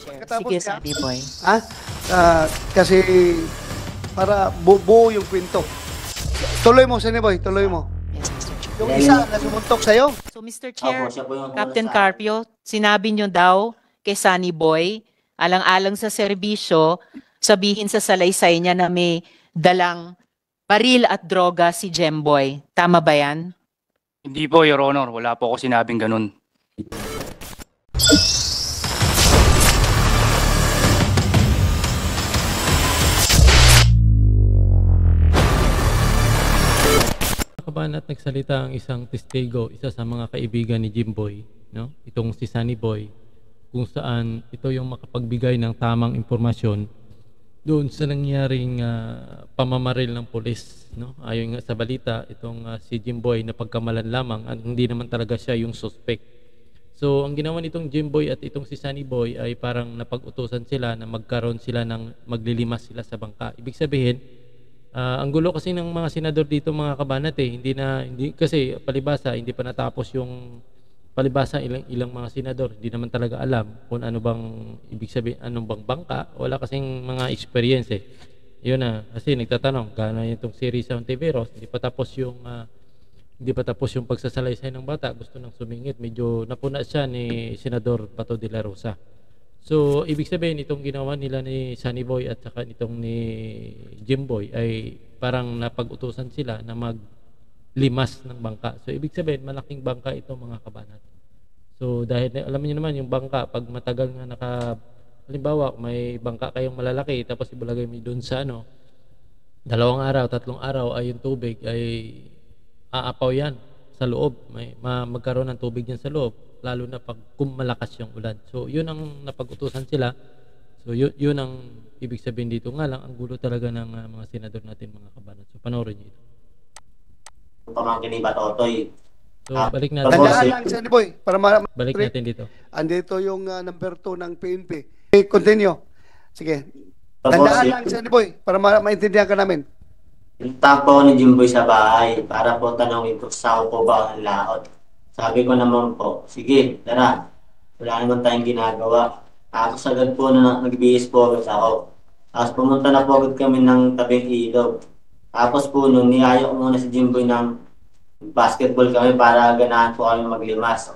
Chair. Pagkatapos Sige, niya, Sunny Boy. ha? Kasi para buo yung kwento. Tuloy mo, Sunny Boy, tuloy mo. Yes, Mr. Chair. Yung isa na sumuntok sa'yo. So, Mr. Chair, Opo, siya po yung una Captain sa- Carpio, sinabi nyo daw kay Sunny Boy, alang-alang sa serbisyo, sabihin sa salaysay niya na may dalang baril at droga si Jemboy. Tama ba yan? Hindi po, Your Honor. Wala po ako sinabing ganun. Kabanat nagsalita ang isang testigo, isa sa mga kaibigan ni Jimboy, no? Itong si Sunny Boy, kung saan ito yung makapagbigay ng tamang impormasyon doon sa nangyaring pamamaril ng pulis, no? Ayon nga sa balita, itong si Jimboy na pagkamalan lamang, hindi naman talaga siya yung suspect. So, ang ginawa nitong Jimboy at itong si Sunny Boy ay parang napag-utusan sila na magkaroon sila ng maglilimas sila sa bangka. Ibig sabihin, ang gulo kasi ng mga senador dito, mga kabanat, hindi kasi palibasa hindi pa natapos yung palibasa ilang mga senador, hindi naman talaga alam kung ano bang ibig sabihin, anong bang bangka, wala kasing mga experience eh. Yun na, kasi nagtatanong gaano itong si Risa Ontiveros, hindi pa tapos yung pagsasalaysay ng bata, gusto nang sumingit, medyo napuna siya ni Senador Bato de la Rosa. So, ibig sabihin, itong ginawa nila ni Sunny Boy at saka itong ni Jimboy ay parang napag-utusan sila na maglimas ng bangka. So, ibig sabihin, malaking bangka ito, mga kabanat. So, dahil alam niyo naman yung bangka, pag matagal nga halimbawa, may bangka kayong malalaki, tapos ibulagay mo doon sa 2 araw, 3 araw ay yung tubig ay aapaw yan sa loob. Magkaroon ng tubig yan sa loob, lalo na kung malakas yung ulan. So, yun ang napag-utusan sila. So, yun ang ibig sabihin dito. Nga lang, ang gulo talaga ng mga senador natin, mga kabanat. So, panoorin niyo ito. Pamangkin ni Batotoy. So, balik natin. Tandaan lang, Sunny Boy, para Balik natin dito. andito yung number 2 ng PNP. Okay, continue. Sige. Tandaan lang, Sunny Boy, para maintindihan ka namin. Punta po ni Jimboy sa bahay para po tanongin ko sa po ba ang laot. Sabi ko naman po, sige, tara. Wala naman tayong ginagawa. Tapos agad po na nagbihis po agad ako. Tapos pumunta na po agad kami ng tabing ilog. Tapos po nung niyaya ko muna si Jimboy ng basketball kami para ganahan po kami maglimas.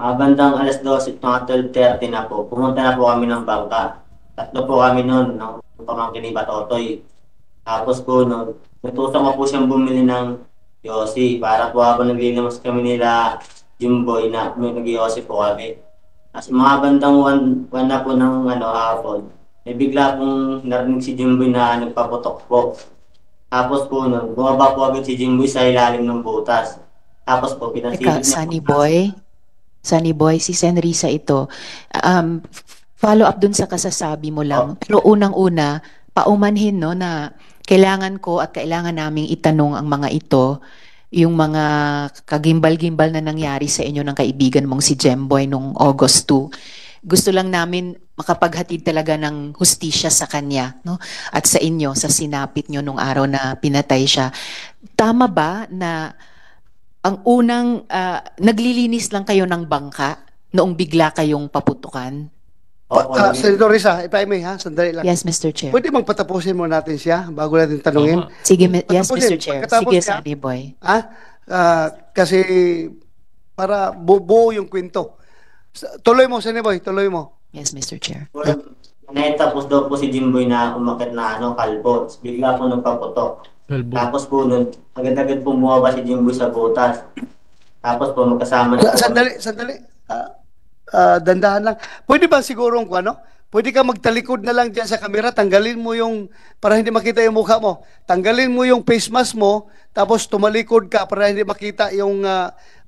Mga bandang alas 12, mga 12:30 na po. Pumunta na po kami ng bangka. 3 po kami noon ng pamangkin ni Batotoy. Tapos po nung natutok ko po siyang bumili ng Yossi para po habang naglilimas kami nila Jimboy na nag-Yossi po kami. Tapos mga bandang 1 na po ng hapon, may bigla pong narinig si Jimboy na nagpaputok po. Tapos po nun, bumaba po agad si Jimboy sa ilalim ng butas. Tapos po, Teka, Sunny Boy, si Senrisa ito. Follow up dun sa kasasabi mo lang. Pero unang-una, paumanhin no, na kailangan ko at kailangan naming itanong ang mga ito, yung mga kagimbal-gimbal na nangyari sa inyo ng kaibigan mong si Jemboy nung August 2. Gusto lang namin makapaghatid talaga ng hustisya sa kanya, no? At sa inyo, sa sinapit nyo nung araw na pinatay siya. Tama ba na ang unang naglilinis lang kayo ng bangka noong bigla kayong paputukan? Senator Risa, if I may, sandali lang. Yes, Mr. Chair. Pwede bang patapusin mo natin siya bago natin tanungin? Sige, yes, Patapusin. Mr. Chair. Pagkatapos Sige, niya, Sunny Boy. Kasi para buo yung kwento. Tuloy mo, Sunny Boy, tuloy mo. Yes, Mr. Chair. Tapos daw po si Jimboy na umakit na kalbo. Bigla po nagpaputok. Tapos po nun, agad-agad po bumaba si Jimboy sa butas. Tapos po magkasama na po. Sandali. Dandahan lang. Pwede ba siguro kung pwede ka magtalikod na lang dyan sa camera, tanggalin mo yung, para hindi makita yung mukha mo. Tanggalin mo yung face mask mo, tapos tumalikod ka para hindi makita yung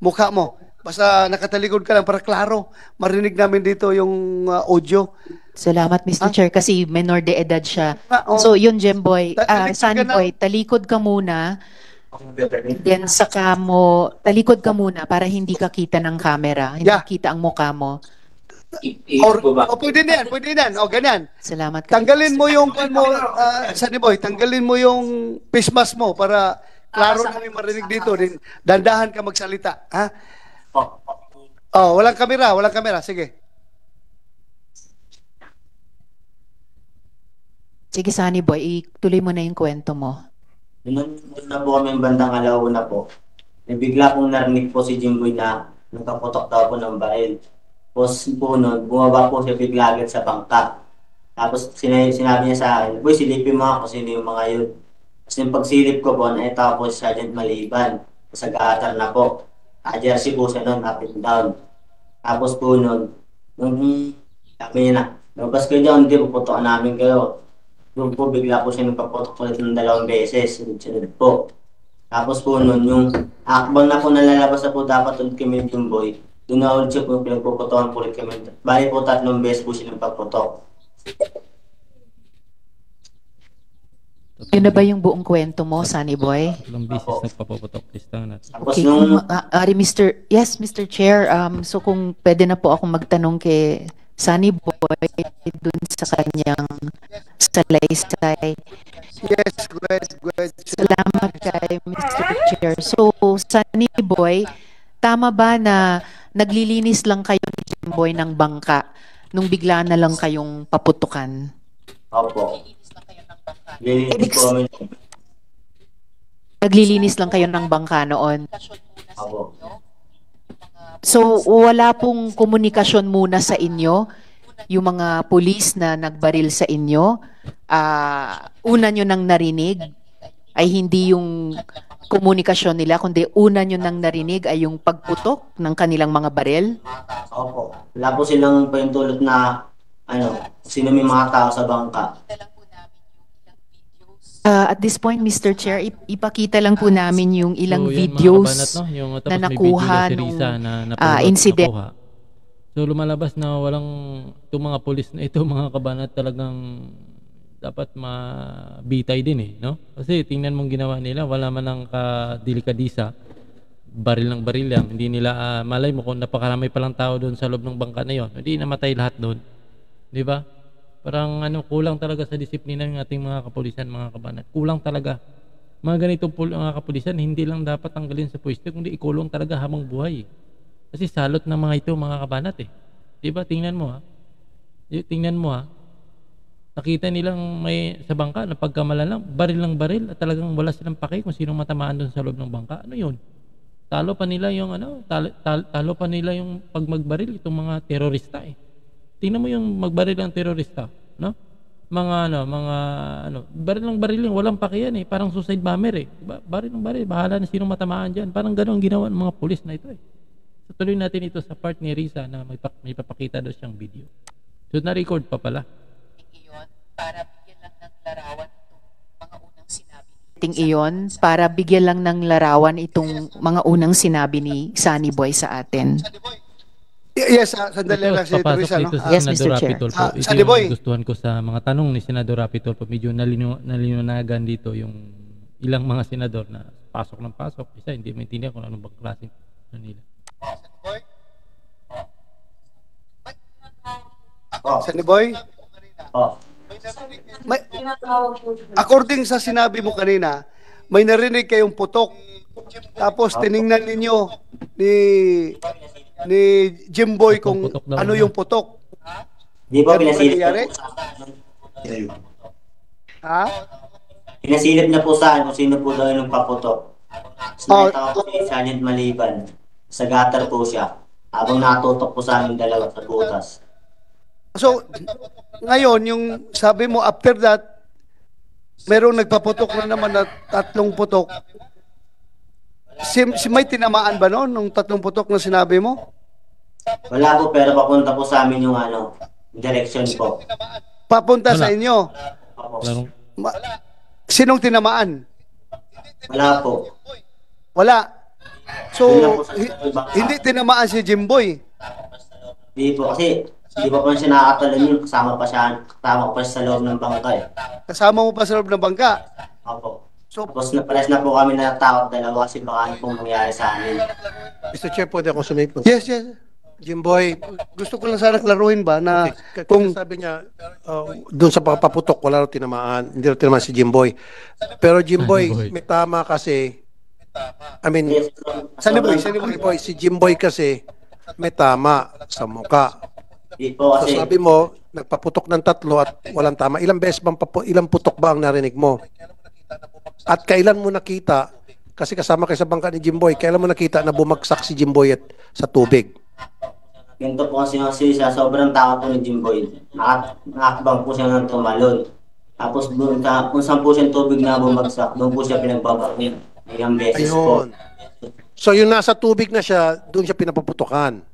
mukha mo. Basta nakatalikod ka lang para klaro. Marinig namin dito yung audio. Salamat, Mr. Chair, kasi menor de edad siya. Oo. So, yun, Jemboy. Talikod ka Sunny na. Boy, talikod ka muna. Then, saka mo, talikod ka muna para hindi ka kita ng camera. Hindi Yeah. kita ang mukha mo. O pwede na yan. O ganyan. Salamat. ka. Tanggalin mo yung, Sunny Boy, tanggalin mo yung face mask mo para klaro namin marinig dito. Dandahan ka magsalita. Ha? Oh, walang kamera. Sige. Sige, Sunny Boy, ituloy mo na yung kwento mo. Nung na po kami bandang alauna po, bigla pong narinig po si Jimboy na nagkaputok daw po ng baril. Tapos po nun, bumaba po siya bigla agad sa bangka. Tapos sinabi niya sa akin, "Boy, silipin mo ako sino yung mga yun." Tapos yung pagsilip ko po, nakita ko po si Sergeant Maliban. Sa gaatar na po. Jersey po siya nun, up and down. Tapos po nun, nung sabi niya na, "Labas kayo dyan, hindi, puputokan namin kayo." Doon po bigla po siya nagpaputok ulit ng 2 beses. Sunod po. Tapos po nun, yung akbang na po nalalabas na po dapat ulit kami yung Jimboy. Doon na ulit siya po pinagpuputokan po ulit kami. Bali po 3 beses po siya nagpaputok. Yun na ba yung buong kwento mo, Sunny Boy? Ilang beses nagpapaputok. Listahan natin. Tapos Okay, nung Yes, Mr. Chair, so kung pwede na po akong magtanong kay Sunny Boy dun sa kanyang salaysay. Yes, go ahead. Salamat kay Mr. Chair. So, Sunny Boy, tama ba na naglilinis lang kayo ni Jimboy ng bangka nung bigla na lang kayong paputukan? opo. Lilinis po kami. Naglilinis lang kayo ng bangka noon? Opo. So, wala pong komunikasyon muna sa inyo, yung mga pulis na nagbaril sa inyo, una nyo nang narinig ay hindi yung komunikasyon nila, kundi una nyo nang narinig ay yung pagputok ng kanilang mga baril? Opo. Wala po silang paintulot na sino may mga tao sa bangka. At this point, Mr. Chair, ipakita lang po namin yung ilang So, yan, mga videos kabanat, no? Yung, tapos na may nakuha video na si nung Risa na napanood, incident. nakuha. So lumalabas na walang itong mga pulis na ito, mga kabanat, talagang dapat mabitay din eh, no? Kasi tingnan mong ginawa nila, wala man ang kadelikadisa, baril ng baril lang. Hindi nila malay mo kung napakarami pa lang tao doon sa loob ng bangka na 'yon. Hindi namatay lahat doon. 'Di ba? Parang kulang talaga sa disiplina ng ating mga kapulisan, mga kabanat. Kulang talaga. Mga ganitong mga kapulisan, hindi lang dapat tanggalin sa pwesto, kundi ikulong talaga habang buhay. Kasi salot ng mga ito, mga kabanat eh. Diba? Tingnan mo ha. Tingnan mo ha. Nakita nilang may sa bangka na pagkamalan lang, baril ng baril at talagang wala silang pake kung sinong matamaan doon sa loob ng bangka. Ano yun? Talo pa nila yung talo pa nila yung pag magbaril itong mga terorista eh. Tingnan mo yung magbaril ng terorista, no? Mga baril ng baril yung walang pakiyan eh, parang suicide bomber eh. Diba? Baril ng baril, bahala na sinong matamaan diyan. Parang ganoon ginawa ng mga pulis na ito eh. So tuloy natin ito sa part ni Risa na may papakita daw siyang video. So na-record pa pala. Para bigyan lang ng larawan itong mga unang sinabi. Para bigyan lang ng larawan itong mga unang sinabi ni Sunny Boy sa atin. Yes, sandali lang si Papasok Teresa, no? dito si Yes, Senador Mr. Chair. Rapitol po. Ito Sunny Boy. yung gustuhan ko sa mga tanong ni Senador Rapitol po. Medyo nalinunagan dito yung ilang mga senador na pasok ng pasok. Isa hindi maintindihan kung anong bang klase nila. Sunny Boy? Oh. According sa sinabi mo kanina, may narinig kayong putok. Tapos tiningnan ninyo ni Jimboy kung Putok daw ano na. yung putok. Di ba Ganun pinasilip nangyayari? na po sa akin? Ha? Pinasilip na po sa akin kung sino po daw yung paputok. Nakita ko si Sergeant Maliban. Sa gutter po siya. Habang natutok po sa amin dalawa sa butas. So, ngayon, yung sabi mo, after that, merong nagpaputok na naman na 3 putok. Si may tinamaan ba noon, nung 3 putok na sinabi mo? Wala po, pero papunta po sa amin yung direction po. Papunta sa Wala. inyo. Opo. Larong, Sinong tinamaan? Wala po. Wala. So, Yun lang po sa bangka. hindi tinamaan si Jimboy. Di po kasi, di pa po siya nakakatalon yun. Kasama ko pa siya sa loob ng bangka eh. Kasama mo pa sa loob ng bangka. Opo. So, Tapos napalas na po kami natatakot dalawa kasi baka ano pong mangyari sa amin. Mr. Chair, pwede akong sumipon. yes, yes. Jimboy, Gusto ko lang sana klaruhin ba na okay, kung sabi niya, doon sa paputok, wala raw tinamaan, hindi raw tinamaan si Jimboy. Pero Jimboy, Jimboy. may tama kasi, I mean, Sunny Boy, si Jimboy kasi may tama sa muka. Di po So kasi, sabi mo, nagpaputok ng 3 at walang tama. Ilang beses bang ilang putok ba ang narinig mo? At kailan mo nakita, kasi kasama kayo sa bangka ni Jimboy, kailan mo nakita na bumagsak si Jimboy at sa tubig? Ganito po kasi sa sobrang takot po ni Jimboy. Nakakabang po siya ng tumalon. Tapos doon kung saan po siya tubig na bumagsak, doon po siya pinagbabaril. Ilang beses po. Ayun. So yung nasa tubig na siya, doon siya pinapaputokan.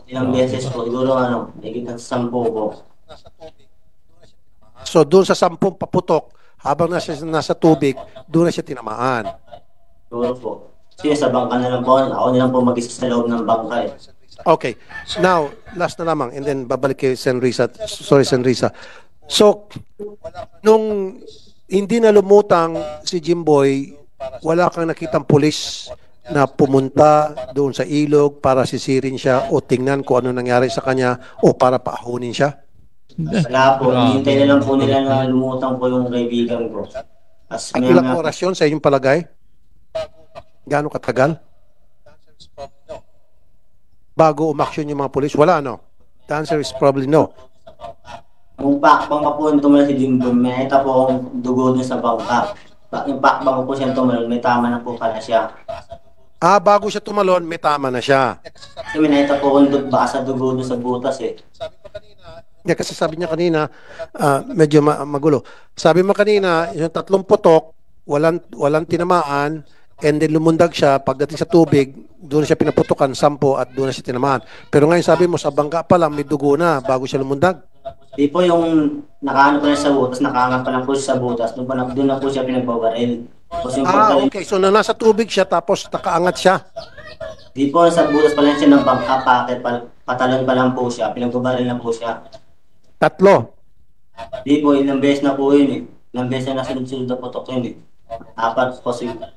Ilang beses po. Siguro higit ng 10 po. So doon sa 10 paputok, habang nasa tubig, doon na siya tinamaan. Siguro po. Kasi sa bangka na lang po, ako na lang po mag-isa sa loob ng bangka eh. Okay. Now, last na lamang, and then babalik kay Senrisa. Sorry, Senrisa. So, nung hindi na lumutang si Jimboy, wala kang nakitang pulis na pumunta doon sa ilog para sisirin siya o tingnan kung ano nangyari sa kanya o para paahunin siya? Wala po. Hintay na lang po nila na lumutang po yung kaibigan ko. As At ilang oras yun sa inyong palagay? Gaano katagal? Bago umaksyon yung mga pulis? Wala, no? The answer is probably no. Yung pakbang pa po yung tumalon si Jimboy, may nakita po akong dugo dun sa bangka. Yung pakbang ko po siya tumalon, may tama na po pala siya. Bago siya tumalon, may tama na siya. Kasi may nakita po akong baka sa dugo dun sa butas eh. Yeah, kasi sabi niya kanina, medyo magulo. Sabi mo kanina, yung 3 putok, walang tinamaan, and then lumundag siya, pagdating sa tubig, doon siya pinaputukan, 10, at doon na siya tinamaan. Pero ngayon sabi mo, sa bangka pa lang, may dugo na bago siya lumundag. Di po yung nakaano pa lang sa butas, nakaangat pa lang po siya sa butas, doon na po siya pinagbabaril. Okay. So nasa tubig siya, tapos nakaangat siya. Di po sa butas pa lang siya ng bangka, patalon pa lang po siya, pinagbabaril na po siya. 3. Di po, ilang beses na po yun eh. Ilang beses na nasunod-sunod na putok yun eh. 4 po siguro.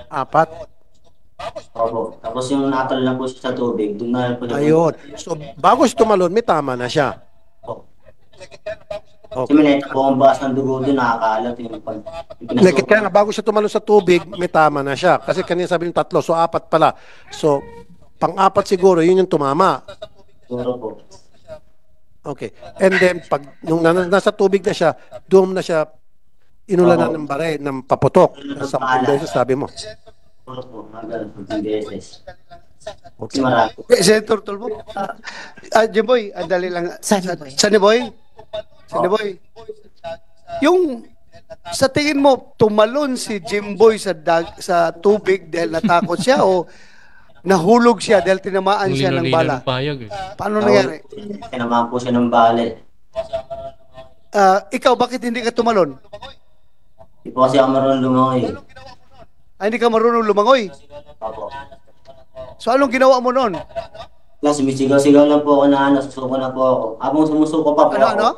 4. Opo. Tapos yung natal na po siya sa tubig, doon na po siya. Ayun. So bago siya tumalon, may tama na siya. Opo. Kasi Okay. may nakita po ang bakas ng dugo doon, nakakaalat yung pag... Kaya nga, bago siya tumalon sa tubig, may tama na siya. Kasi kanina sabi yung 3, so 4 pala. So, pang-4 siguro, yun yung tumama. Siguro po. Okay. And then, pag nung nasa tubig na siya, doon na siya inulanan ng bare, ng paputok. 10 beses, sabi mo. Siguro po, mga 15 beses. Okay. Kasi marami. Okay, Senator Tulfo. Jimboy, dali lang. Sunny Boy. Sunny Boy. Yung sa tingin mo, tumalon si Jimboy sa tubig dahil natakot siya o nahulog siya dahil tinamaan siya ng bala? Payag, eh. Paano nangyari? Tinamaan po siya ng bale. Ikaw, bakit hindi ka tumalon? Hindi po kasi ako marunong lumangoy. Hindi ka marunong lumangoy. Opo. So, anong ginawa mo noon? Plus, sumisigaw-sigaw lang po ako na susuko na po ako. Habang sumusuko pa po ako. Ano?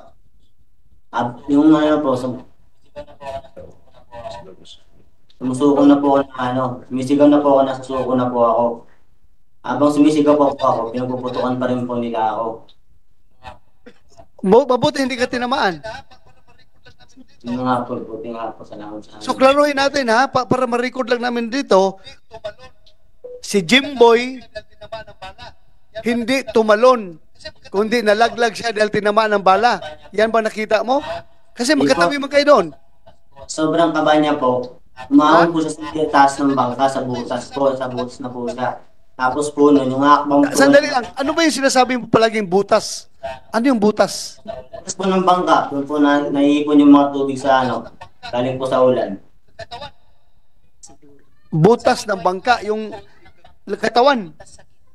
Yung po, sumusuko na po ako na sumisigaw na po ako na susuko na po ako. Habang sumisigaw pa po ako, pinagpuputukan pa rin po nila ako. Mabuti hindi ka tinamaan. Yung nga po, buti nga po, salamat sa So, klaruhin natin para ma-record lang namin dito, si Jimboy hindi tumalon, kundi nalaglag siya dahil tinamaan ng bala. Yan ba nakita mo? Kasi magkatabi man kayo doon. Sobrang kaba niya po. Umahon po siya sa taas ng bangka, sa butas na po siya. Tapos po nun, yung akbang po. Sandali lang, ano ba yung sinasabi mo palaging butas? Ano yung butas? Tapos po ng bangka, doon po naiipon yung mga tubig sa galing po sa ulan. Butas ng bangka, yung katawan.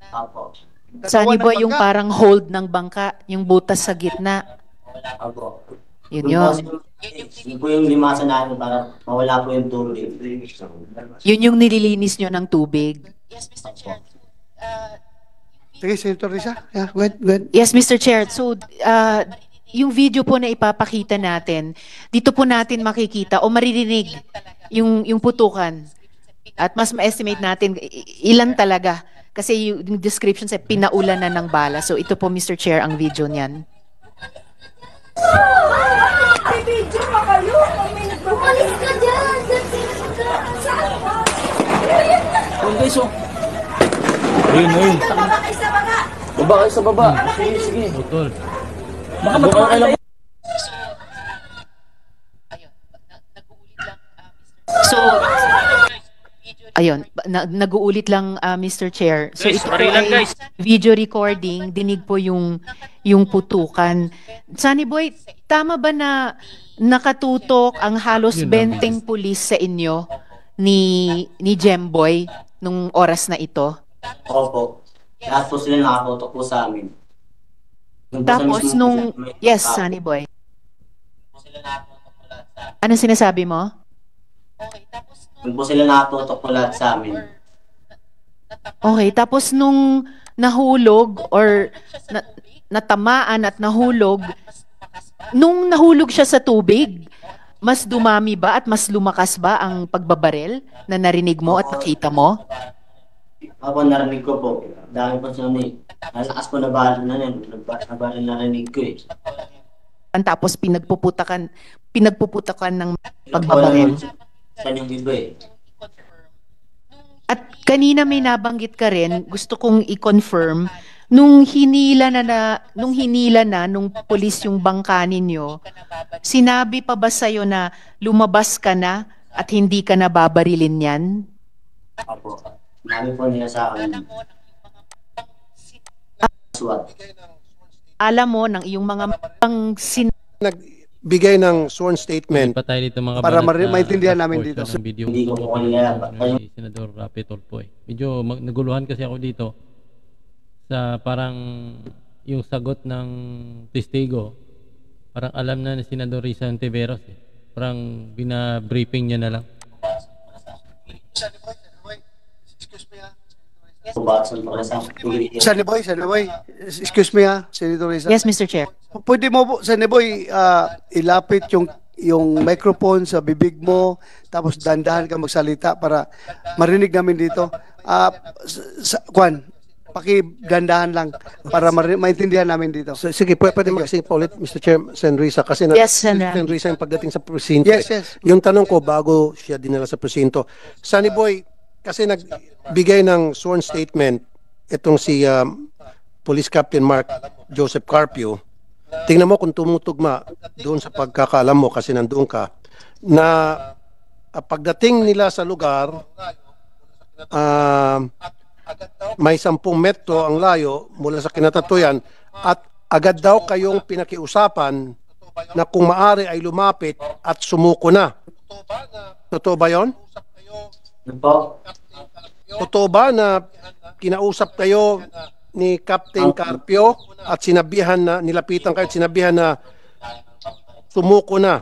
Apo. Sunny Katawan ng Boy, yung bangka. parang hold ng bangka, yung butas sa gitna. Apo. Yun yun. Yun po yung limasan natin para mawala po yung tubig. Yun yung nililinis nyo ng tubig. Sige, Senator Risa. Yeah, go ahead. Yes, Mr. Chair. So, yung video po na ipapakita natin, dito po natin makikita o maririnig yung putukan. At mas ma-estimate natin ilan talaga. Kasi yung description sa pinaulan na ng bala. So, ito po, Mr. Chair, ang video niyan. May video pa kayo? Umalis ka dyan! Saan ka? Guys, oh. Ayun. Baba kayo sa baba! Baba kayo sa baba. Sige, sige. Putol. Baka magkawalan tayo. So, ayun, nag-uulit lang, Mr. Chair. So Guys, ito po sorry lang, ay guys. video recording, dinig po yung putukan. Sunny Boy, tama ba na nakatutok ang halos Yun lang. 20 pulis sa inyo ni Jemboy nung oras na ito? Opo. Lahat po sila nakatutok po sa amin. Doon po sa Tapos mismong nung, may- yes, Ah, Sunny Boy, po sila nakatutok po lahat sa amin. anong sinasabi mo? Doon po sila nakatutok po lahat sa amin. Okay, tapos nung nahulog or natamaan at nahulog, nung nahulog siya sa tubig, mas dumami ba at mas lumakas ba ang pagbabarel na narinig mo at nakita mo? Ako narinig ko po. Dami po siya ni. Malakas po na bala na yan. Nabala narinig ko eh. Tapos pinagpuputakan ng pagbabarel. Saan yung iba eh. At kanina may nabanggit ka rin, gusto kong i-confirm, nung hinila nung pulis yung bangka ninyo, sinabi pa ba sa'yo na lumabas ka na at hindi ka na babarilin yan? Opo. Dami po nila sa akin. SWAT. Alam mo ng iyong mga Nagbigay ng sworn statement. Pa tayo dito mga Para banat na maintindihan namin portion dito. ng video Hindi ko po kanila. ni Senador Rapi Tulfo eh. Medyo naguluhan kasi ako dito sa parang yung sagot ng testigo. Parang alam na ni Senador Risa Ontiveros eh. Parang bina-briefing niya na lang. Pubasan po na sa akin. Sunny Boy, excuse me ha, Senator Risa. Yes, Mr. Chair. Pwede mo po, Sunny Boy, ilapit yung microphone sa bibig mo, tapos dandahan ka magsalita para marinig namin dito. Kwan, pakidandahan lang para maintindihan namin dito. So, sige, pwede mag-sing pa ulit, Mr. Chair, Sen. Risa. Kasi Yes, Sen. Sen. Risa yung pagdating sa presinto. Yes, eh. yes. Yung tanong ko, bago siya dinala sa presinto, Sunny Boy, kasi nagbigay ng sworn statement itong si Police Captain Mark Joseph Carpio. Tingnan mo kung tumutugma doon sa pagkakaalam mo kasi nandoon ka, na pagdating nila sa lugar, may 10 metro ang layo mula sa kinatatuyan at agad daw kayong pinakiusapan na kung maari ay lumapit at sumuko na. Totoo ba yon? Ano po? Totoo ba na kinausap kayo ni Captain Carpio at sinabihan na, nilapitan kayo at sinabihan na sumuko na?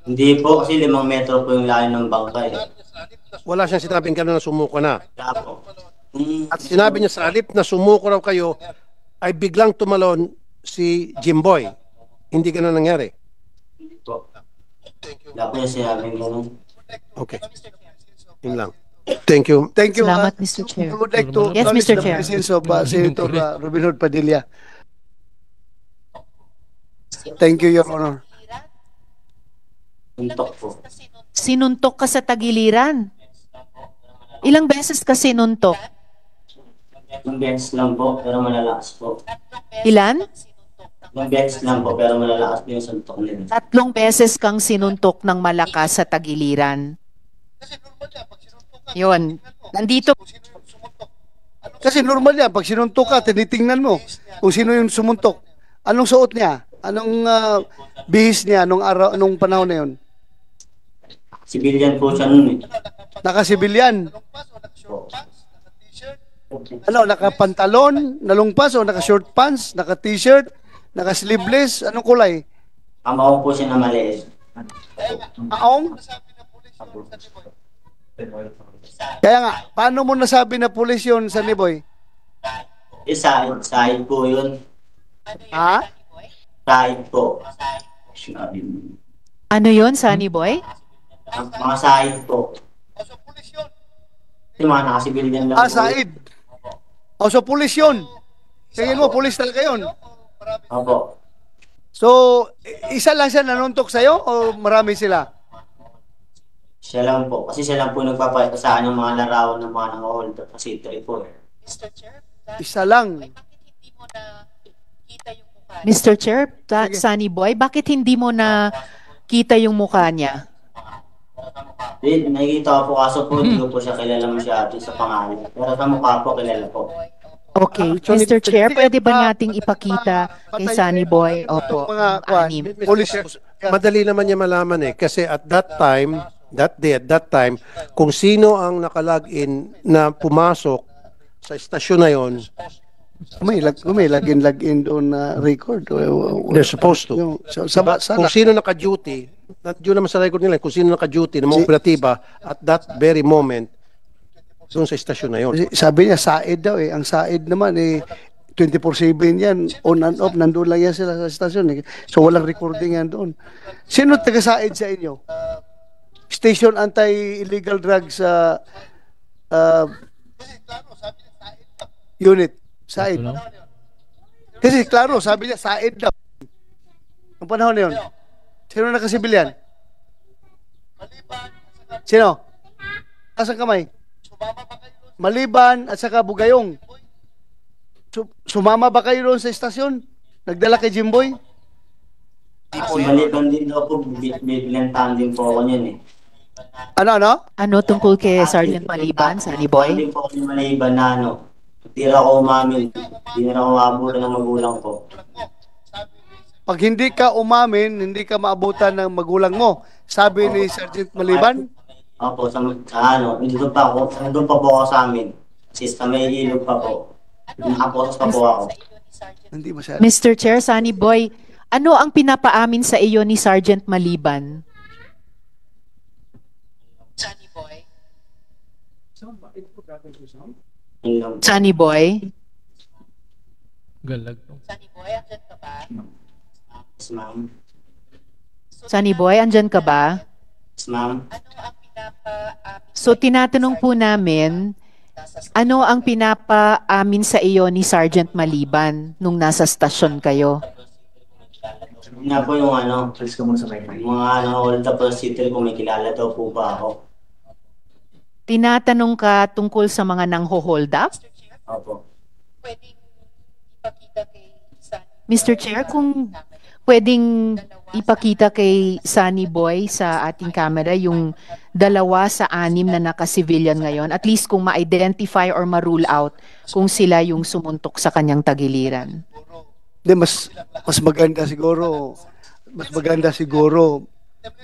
Hindi po kasi 5 metro po yung layo ng bangka eh. Wala siyang sinabing gano'n na sumuko na. Kaya po. At sinabi niya sa halip na sumuko raw kayo, ay biglang tumalon si Jimboy. Hindi gano'n nangyari. Hindi po. Wala po yung sinabing gano'n. Okay. Yun lang. Thank you. Thank you. Salamat, Mr. Chair. I would like to Yes, acknowledge Mr. the Chair. presence of Senator Robin Hood Padilla. Thank you, Your Honor. Tuntok po. Sinuntok ka sa tagiliran. Ilang beses ka sinuntok? Yung beses lang po, pero malalakas po. Ilan? Yung beses lang po, pero malalakas po yung suntok nila. 3 beses kang sinuntok ng malakas sa tagiliran. Yun. Nandito. Kasi normal yan, pag sinuntok ka, tinitingnan mo kung sino yung sumuntok. Anong suot niya? Anong bihis niya? Anong panahon na yun? Civilian po siya nun eh. Nakasibilyan. Ano, nakapantalon, nalungpas o naka-short pants, naka-t-shirt, naka-sleeveless, anong kulay? Amaw po siya na maliit. Aong? Kaya nga, paano mo nasabi na pulis yun, Sunny Boy? Sahid po yun. Ha? Sahid po. Ano yun, Sunny Boy? Mga sahid po. Yung mga nakasibilyan lang po. Said. O, so pulis yun. Tingin mo, pulis talaga yun. Opo. So, isa lang siya nanuntok sa'yo o marami sila? Siya lang po. Kasi siya lang po nagpapalita sa akin ng mga larawan ng mga nang-hold kasi 3 po eh. Isa lang. Mr. Chair, Sige. Sunny Boy, bakit hindi mo na kita yung mukha niya? Nakikita ko po kaso po hindi ko po siya kilala masyado sa pangalan. Pero sa mukha po kilala po. Okay, Actually, Mr. Chair, sige, pwede ba nating ipakita kay Sunny Boy? Opo, Mga ang kuwan, anim. police. Madali naman niya malaman eh. Kasi at that time, that time, kung sino ang nakalagin na pumasok sa estasyon na yon, May login doon na record. they're supposed to. Yung, Kung sino naka-duty, nandiyo naman sa record nila, kung sino naka-duty ng mga operatiba at that very moment, doon sa estasyon na yon. Kasi sabi niya, Said daw eh. Ang Said naman eh, 24/7 yan, on and off, nandun lang yan sila sa stasyon eh. So walang recording yan doon. Sino taga-Said sa inyo? Station Anti-Illegal Drugs Unit. Said. Ito lang. Kasi klaro, sabi niya, Said daw. Ang panahon na yun. Sino nakasibilyan? Sino? Asang kamay? Maliban at saka Bugayong. Sumama ba kayo doon sa estasyon? Nagdala kay Jimboy? Kasi maliban din daw po, bilantahan din po ako niyan eh. Ano? Ano tungkol kay Sergeant Maliban, Sunny Boy? Hindi po ako maliban na tira ko umamin. Hindi na ako maabutan ng magulang ko. Pag hindi ka umamin, hindi ka maabutan ng magulang mo. Sabi ni Sergeant Maliban? Opo, nandun pa po ako sa amin. Kasi sa may ilog pa po. Nakaposas pa po ako. Hindi masyado. Mr. Chair, Sunny Boy, ano ang pinapaamin sa iyo ni Sergeant Maliban? Yun lang. Sunny Boy? Galag to. Yes, ma'am. Sunny Boy, andyan ka ba? Yes, ma'am. So tinatanong po namin, ano ang pinapaamin sa iyo ni Sergeant Maliban nung nasa stasyon kayo? Yun nga po yung mga hold up sa city kung may kilala daw po ba ako. Tinatanong ka tungkol sa mga nangho-hold up? Opo. Mr. Chair, kung pwedeng ipakita kay Sunny Boy sa ating camera yung 2 sa 6 na naka-civilian ngayon, at least kung ma-identify or ma-rule out kung sila yung sumuntok sa kanyang tagiliran. Hindi, mas maganda siguro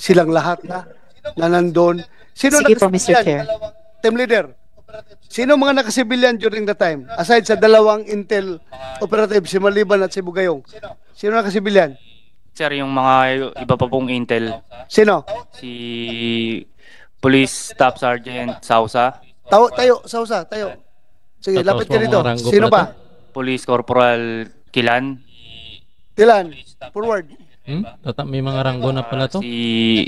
silang lahat na nandun. Sino Sige po, Mr. nakasibilyan? Chair. Team leader. Sino mga nakasibilyan during the time? Aside sa 2 intel operative, si Maliban at si Bugayong. Sino nakasibilyan? Sir, yung mga iba pa pong intel, Sino? si Police Staff Sergeant Sausa, Tayo, Sausa, tayo. Sige, Tapos lapit ka mga dito. ranggo Sino pala pa? Police Corporal Kilan, Tilan, forward. May mga ranggo na pala to. si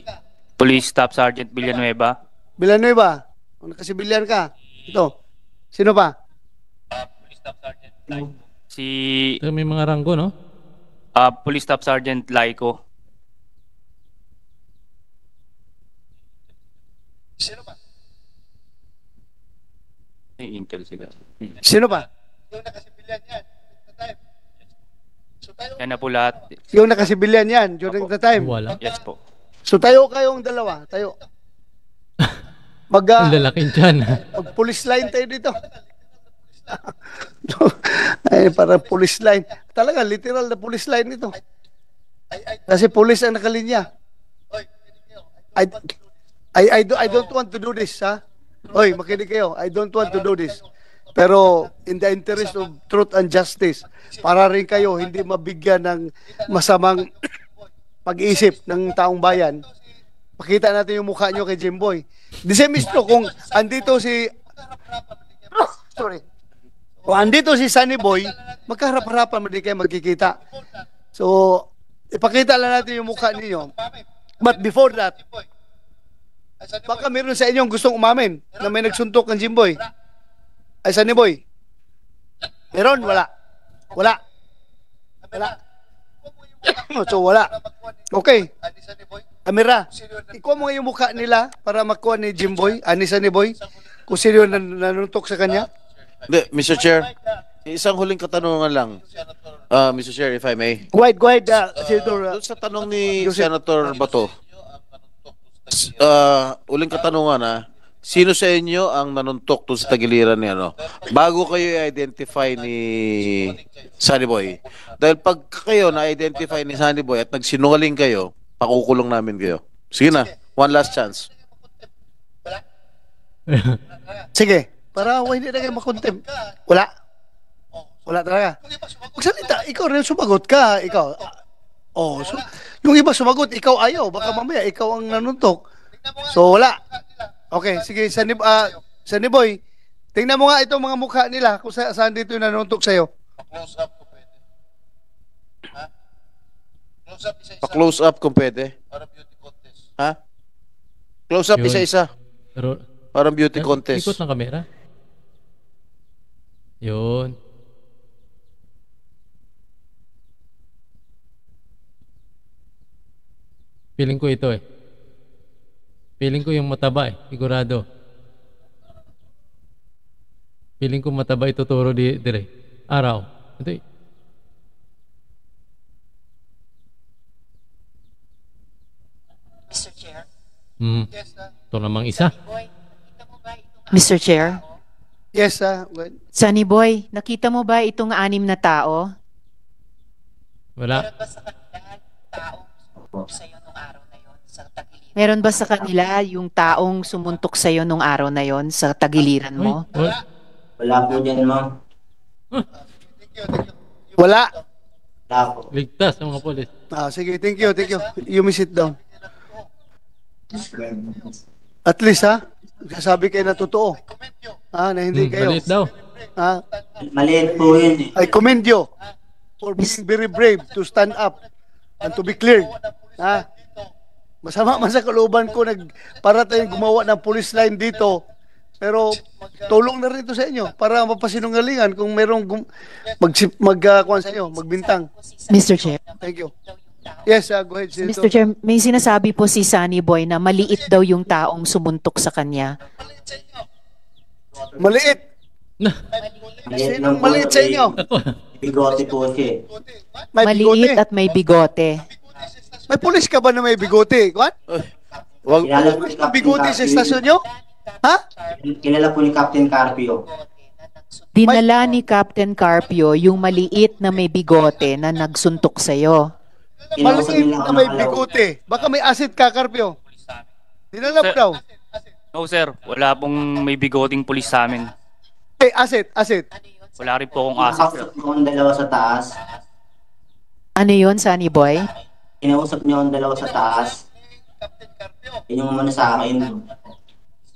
Police Staff Sergeant Villanueva, Villanueva. Kung nakasibilyan ka. Ito. Sino pa? si Ito, may mga ranggo, no? Police Staff Sergeant Laico, may intel sila. Sino pa? Yan na po lahat. Yung nakasibilyan yan during the time. Wala. Yes po. So tayo kayong dalawa. Tayo. Ang lalaking dyan. Mag-police line tayo dito. Ay, parang police line. Talaga, literal na police line ito. Kasi police ang nakalinya. I don't want to do this, ha? Oy, makinig kayo. I don't want to do this. Pero in the interest of truth and justice, para rin kayo hindi mabigyan ng masamang pag-iisip ng taong bayan, pakita natin yung mukha nyo kay Jimboy. The same is true kung andito si kung andito si Sunny Boy, magkaharap-harapan mo din kayo magkikita. So, ipakita lang natin yung mukha ninyo. But before that, baka meron sa inyong gustong umamin na may nagsuntok ng Jimboy. Ay, Sunny Boy. Meron? Wala. So, wala. Okay. Amira, ikuha mo nga yung mukha nila para makuha ni Jimboy, ni Sunny Boy, kung sino yung nanuntok sa kanya. Mr. Chair, isang huling katanungan lang. Mr. Chair, if I may. Go ahead, Senator. Doon sa tanong ni Joseph. Senator Bato, uling katanungan sino sa inyo ang nanuntok doon sa tagiliran ni ano? Bago kayo i-identify ni Sunny Boy. Dahil pag kayo na-identify ni Sunny Boy at nagsinungaling kayo, pakukulong namin kayo. Sige na, one last chance. Sige, para hindi na kayo makontem. Wala. Wala talaga. Magsalita, ikaw rin sumagot ka. Ikaw. So, yung iba sumagot, ikaw ayaw. Baka mamaya, ikaw ang nanuntok. So, wala. Okay, sige, Sunny Boy, tingnan mo nga itong mga mukha nila kung saan dito yung nanuntok sa'yo. Pa-close up kung pwede. Ha? Close up Yun. isa-isa. Pero, Parang beauty contest. ikot ng kamera. Yun. Feeling ko ito Feeling ko yung mataba sigurado. Feeling ko mataba ituturo dire. Araw. Ito Mr. Chair. Ito namang isa. Mr. Chair. Yes, go ahead. Sunny Boy, nakita mo ba itong 6 na tao? Wala. Meron ba sa kanila yung taong sumuntok sa'yo nung araw na yon sa tagiliran mo? Uy, Wala po dyan, ma'am. Wala. Wala po. ligtas ang mga polis. Sige, thank you. You may sit down. At least, sasabi kayo na totoo. Na hindi kayo. Maliit daw. Maliit po yun eh. I commend you for being very brave to stand up and to be clear. Masama man sa kalooban ko para tayong gumawa ng police line dito. Pero tulong na rin ito sa inyo para mapasinungalingan kung merong kuwan sa inyo, magbintang. Mr. Chair. Thank you. Yes, go ahead, Senator. Mr. Chair, may sinasabi po si Sunny Boy na maliit daw yung taong sumuntok sa kanya. Maliit. Maliit Sinong lang po. maliit sa inyo? Bigote po siya eh. May bigote. Maliit at may bigote. May pulis ka ba na may bigote? What? Kilala po ni May Captain bigote sa Carpio. estasyon nyo? Kilala po ni Captain Carpio. Dinala ni Captain Carpio yung maliit na may bigote na nagsuntok sa'yo. Kinausap Maliit nila na ako may ng alaw. bigote. Baka may acid ka, Carpio. Dinala mo Sir. daw. No sir, wala pong may bigoting pulis sa amin. Acid. Wala rin po akong asset sir. Kinausap niyo akong dalawa sa taas. Ano yun, Sunny Boy? Kinausap niyo akong dalawa sa taas. Yun yung umano sa akin.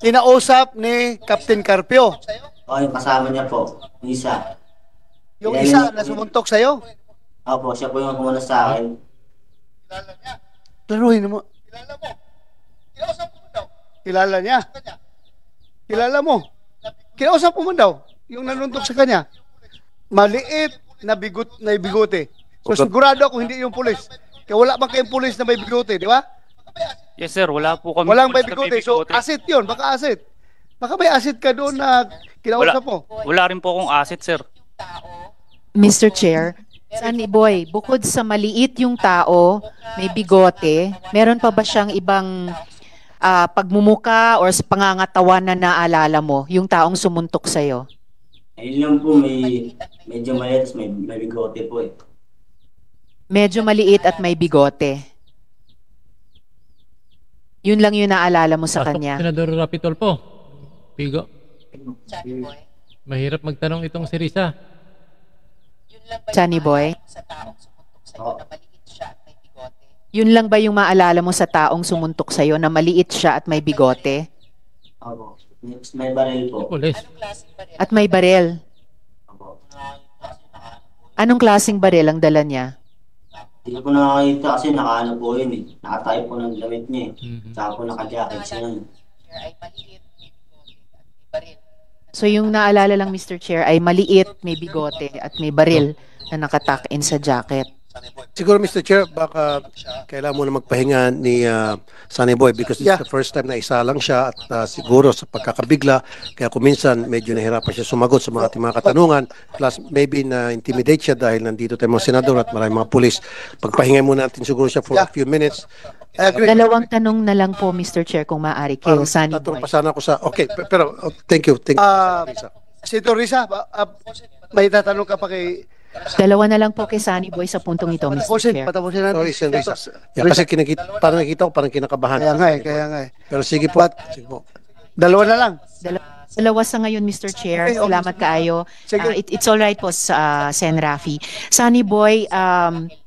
Kinausap ni Captain Carpio. Yung kasama niya po. Yung isa. Yung isa na sumuntok sa'yo. Opo, siya po yung umano sa akin. Laruin mo. Kilala niya. Kilala mo. Kinausap mo daw yung nanuntok sa kanya. Maliit na bigote. So sigurado ako hindi yung pulis. Kaya wala bang kayong pulis na may bigote, di ba? Yes sir, wala po kami. Walang may pulis na bigote. So asset yun, baka asset. Baka may asset ka doon na kinausap mo. Wala rin po akong asset sir. Mr. Chair, Sunny Boy, bukod sa maliit yung tao, may bigote, meron pa ba siyang ibang pagmumuka or sa pangangatawan na naalala mo, yung taong sumuntok sa'yo? Ayun lang po, medyo maliit, may bigote po eh. Medyo maliit at may bigote. Yun lang yung naalala mo sa Pasok, kanya. Senador Rapitol po. Pigo. Mahirap magtanong itong si Risa. Sunny Boy, Oo. yun lang ba yung maalala mo sa taong sumuntok sa'yo na maliit siya at may bigote? Opo. May baril po. Pulis. At may barel? Opo. Anong klaseng barel ang dala niya? Hindi ko nakakita kasi nakaano po yun eh. Nakatayo po ng damit niya eh. Mhm. Saka po naka-jacket siya yun. So yung naalala lang, Mr. Chair, ay maliit, may bigote at may baril na nakatuck in sa jacket. Siguro, Mr. Chair, baka kailangan mo na magpahinga ni Sunny Boy because this is the first time na isa lang siya at siguro sa pagkakabigla, kaya kung minsan medyo nahirapan siya sumagot sa mga ating mga katanungan, plus maybe na-intimidate siya dahil nandito tayo mga senador at maraming mga pulis. Pagpahinga muna natin siguro siya for a few minutes. Dalawang tanong na lang po, Mr. Chair, kung maaari kayo, Sunny Tatanong Boy. pa sana ako sa... Okay, pero thank you. Thank you. Risa. Senator Risa, may tatanong ka pa kay... Dalawa na lang po kay Sunny Boy sa puntong ito, Mr. Patapusin, Chair. patapusin natin. Sorry, Sen. Risa. Yeah, kasi parang nakita ko, parang kinakabahan. Kaya nga eh. Pero sige po. Sige po. Dalawa na lang. Dalawa sa ngayon, Mr. Chair. Okay, Salamat kaayo. Sige. It's all right po, Sen. Rafi. Sunny Boy,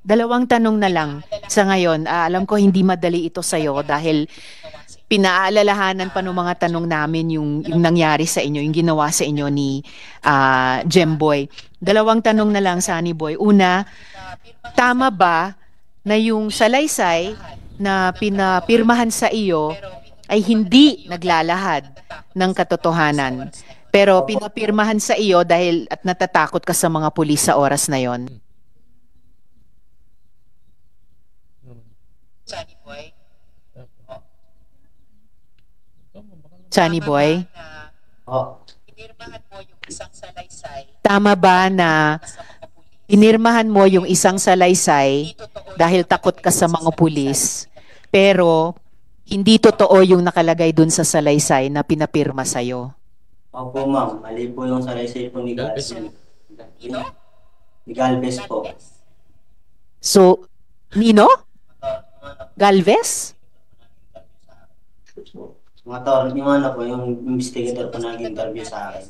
dalawang tanong na lang sa ngayon. Alam ko hindi madali ito sa'yo dahil pinaalalahanan pa ng mga tanong namin yung nangyari sa inyo, yung ginawa sa inyo ni Jemboy. Dalawang tanong na lang, Sunny Boy. Una, tama ba na yung salaysay na pinapirmahan sa iyo ay hindi naglalahad ng katotohanan, pero pinapirmahan sa iyo dahil at natatakot ka sa mga pulis sa oras na yon? Sunny Boy? Tama ba na pinirmahan mo yung isang salaysay dahil takot ka sa mga pulis, pero hindi totoo yung nakalagay dun sa salaysay na pinapirma sa'yo? Opo, ma'am. Mali po yung salaysay po ni Galvez. Ni Galvez po. So, Nino? Galvez? Yung ano po, yung investigator po nag-interview sa akin.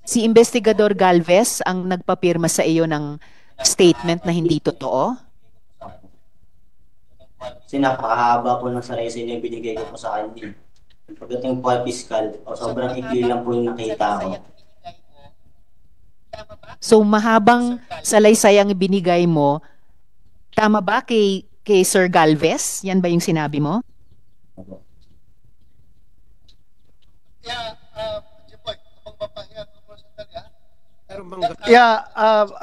Si Investigador Galvez ang nagpapirma sa iyo ng statement na hindi totoo? Kasi napakahaba po ng salaysay na binigay ko po sa kanya. Pagdating po ay fiscal, sobrang ikli lang po yung nakita ko. So, mahabang salaysay ang binigay mo, tama ba kay Sir Galvez? Yan ba yung sinabi mo?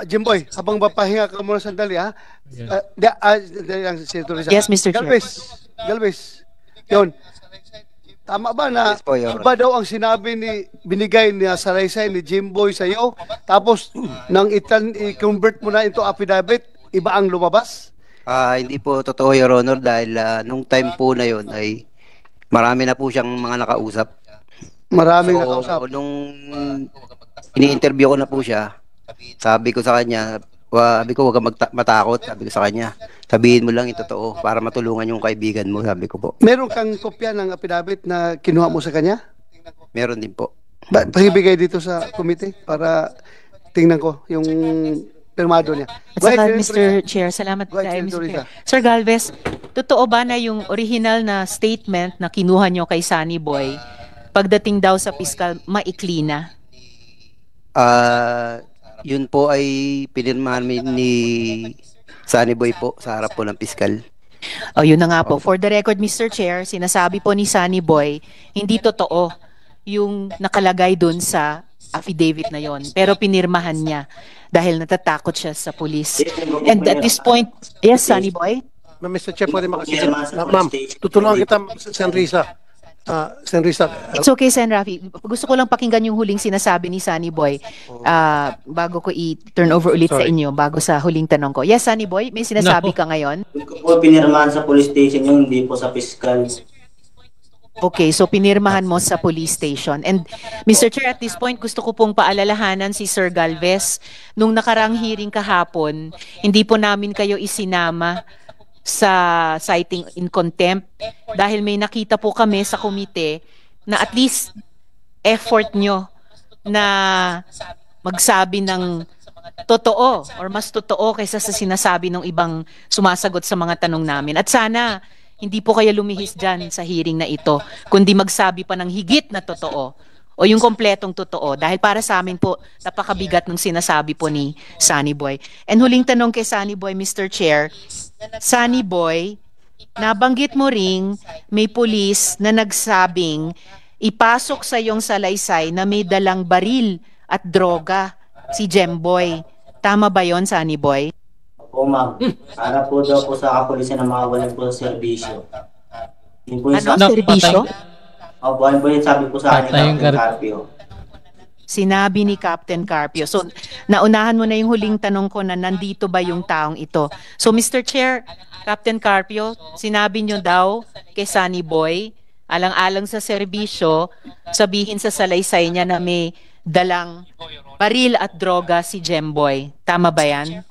Jimboy, habang mapahinga ka muna sandali, ha? Yes, Mr. Chair. Galvez, yun. Tama ba na iba daw ang sinabi binigay ni salaysay ni Jimboy sa iyo, tapos nang i-convert mo na into affidavit, iba ang lumabas? Hindi po totoo, Your Honor, dahil nung time po na yon ay marami na po siyang mga nakausap. Maraming nakausap. Nung ini-interview ko na po siya, sabi ko sa kanya, sabi ko huwag kang matakot, sabi ko sa kanya. Sabihin mo lang yung totoo para matulungan yung kaibigan mo, sabi ko po. Meron kang kopya ng affidavit na kinuha mo sa kanya? Meron din po. Pakibigay dito sa committee para tingnan ko yung pirmado niya. At saka, Mr. Chair, salamat kayo, Mr. Chair. Sir Galvez, totoo ba na yung original na statement na kinuha nyo kay Sunny Boy, pagdating daw sa piskal, maikli na? Yun po ay pinirmahan ni Sunny Boy po sa harap po ng piskal. Yun na nga po. For the record, Mr. Chair, sinasabi po ni Sunny Boy, hindi totoo yung nakalagay dun sa affidavit na yon, pero pinirmahan niya dahil natatakot siya sa pulis. And at this point, yes, Sunny Boy? Mr. Chair, pwede makasigil. Ma'am, tutulungan kita, Sen. Risa. Sen. Risa. It's okay, Sen. Rafi. Gusto ko lang pakinggan yung huling sinasabi ni Sunny Boy bago ko i-turn over ulit sa inyo, bago sa huling tanong ko. Yes, Sunny Boy, may sinasabi ka ngayon? Hindi ko po pinirmahan sa police station yung hindi po sa fiscal. Okay, so pinirmahan mo sa police station. And Mr. Chair, at this point, gusto ko pong paalalahanan si Sir Galvez. Nung nakarang hearing kahapon, hindi po namin kayo isinama sa citing in contempt dahil may nakita po kami sa komite na at least effort nyo na magsabi ng totoo or mas totoo kaysa sa sinasabi ng ibang sumasagot sa mga tanong namin. At sana hindi po kayo lumihis dyan sa hearing na ito, kundi magsabi pa ng higit na totoo o yung kompletong totoo. Dahil para sa amin po, napakabigat ng sinasabi po ni Sunny Boy. And huling tanong kay Sunny Boy, Mr. Chair, Sunny Boy, nabanggit mo ring may pulis na nagsabing ipasok sa iyong salaysay na may dalang baril at droga si Jemboy. Tama ba yon, Sunny Boy? Opo, ma'am. Para po daw po sa kapulisan na mawalan po sa serbisyo. Yun po yung Ano, sabi. serbisyo? Opo, ano po yung sabi po sa akin ni Patay yung Captain Carpio. Sinabi ni Captain Carpio. So, naunahan mo na yung huling tanong ko na nandito ba yung taong ito. So, Mr. Chair, Captain Carpio, sinabi nyo daw kay Sunny Boy, alang-alang sa serbisyo, sabihin sa salaysay niya na may dalang baril at droga si Jemboy. Tama ba yan?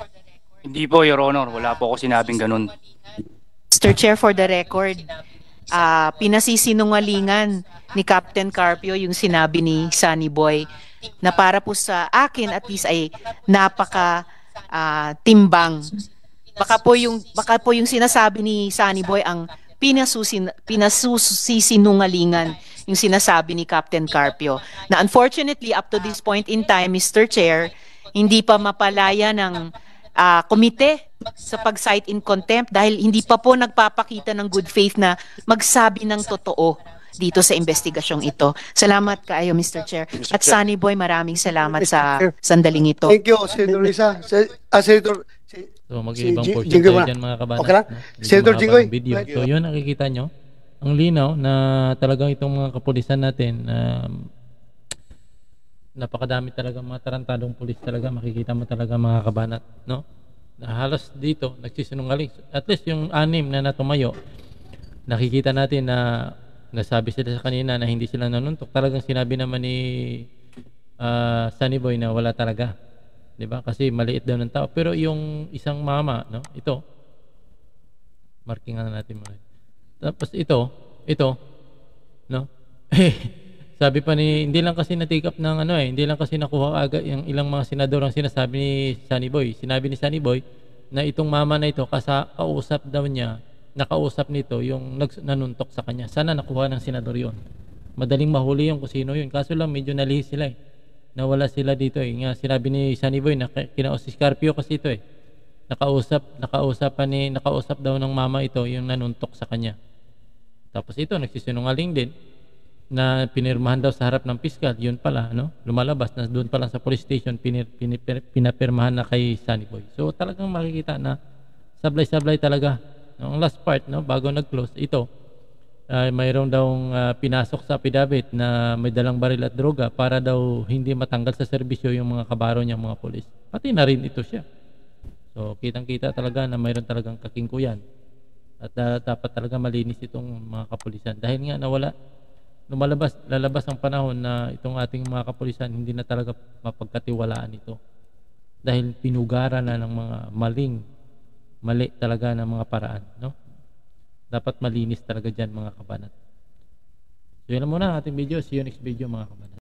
Hindi po, Your Honor. Wala po ako sinabing ganun. Mr. Chair, for the record, pinasisinungalingan ni Captain Carpio yung sinabi ni Sunny Boy na para po sa akin at least ay napaka timbang. Baka po yung sinasabi ni Sunny Boy ang pinasusisinungalingan yung sinasabi ni Captain Carpio. Na unfortunately, up to this point in time, Mr. Chair, hindi pa mapalaya ng komite sa pag-cite in contempt dahil hindi pa po nagpapakita ng good faith na magsabi ng totoo dito sa investigasyong ito. Salamat kaayo, Mr. Chair. At Sunny Boy, maraming salamat sa sandaling ito. Thank you, Senator Risa. Senator, So mag-iibang Si portion Jinggoy tayo muna. dyan mga kabanas. Okay lang? No? Medyo Senator mahaba Jinggoy. ang video. So yun, nakikita nyo. Ang linaw na talagang itong mga kapulisan natin, napakadami talaga mga tarantadong pulis talaga. Makikita mo talaga mga kabanat. No? Na halos dito, nagsisinungaling. At least yung 6 na natumayo, nakikita natin na nasabi sila sa kanina na hindi sila nanuntok. Talagang sinabi naman ni Sunny Boy na wala talaga. 'Di ba? Kasi maliit daw ng tao. Pero yung isang mama, no? Ito. Markingan na natin muna. Tapos ito, no? Sabi pa ni, hindi lang kasi natikap ng hindi lang kasi nakuha agad yung ilang mga senador ang sinasabi ni Sunny Boy. Sinabi ni Sunny Boy na itong mama na ito kausap daw niya, nakausap nito yung nanuntok sa kanya. Sana nakuha ng senador yon. Madaling mahuli yung kung sino yun. Kaso lang medyo nalihis sila nawala sila dito Nga sinabi ni Sunny Boy na kinausap si Scarpio kasi ito Nakausap daw ng mama ito yung nanuntok sa kanya. Tapos ito nagsisinungaling din na pinirmahan daw sa harap ng piskal. Yun pala, no? Lumalabas na doon pa lang sa police station pinapirmahan na kay Sunny Boy. So talagang makikita na sablay-sablay talaga. Ang last part, no, bago nag-close, ito mayroon daw pinasok sa affidavit na may dalang baril at droga para daw hindi matanggal sa serbisyo yung mga kabaro niya, mga pulis. Pati na rin ito siya. So kitang-kita talaga na mayroon talagang kakingkuyan. At dapat talaga malinis itong mga kapulisan. Dahil nga lalabas ang panahon na itong ating mga kapulisan hindi na talaga mapagkatiwalaan ito. Dahil pinugara na ng mga mali talaga ng mga paraan, no? Dapat malinis talaga dyan mga kabanat. So yun lang muna ang ating video. See you next video mga kabanat.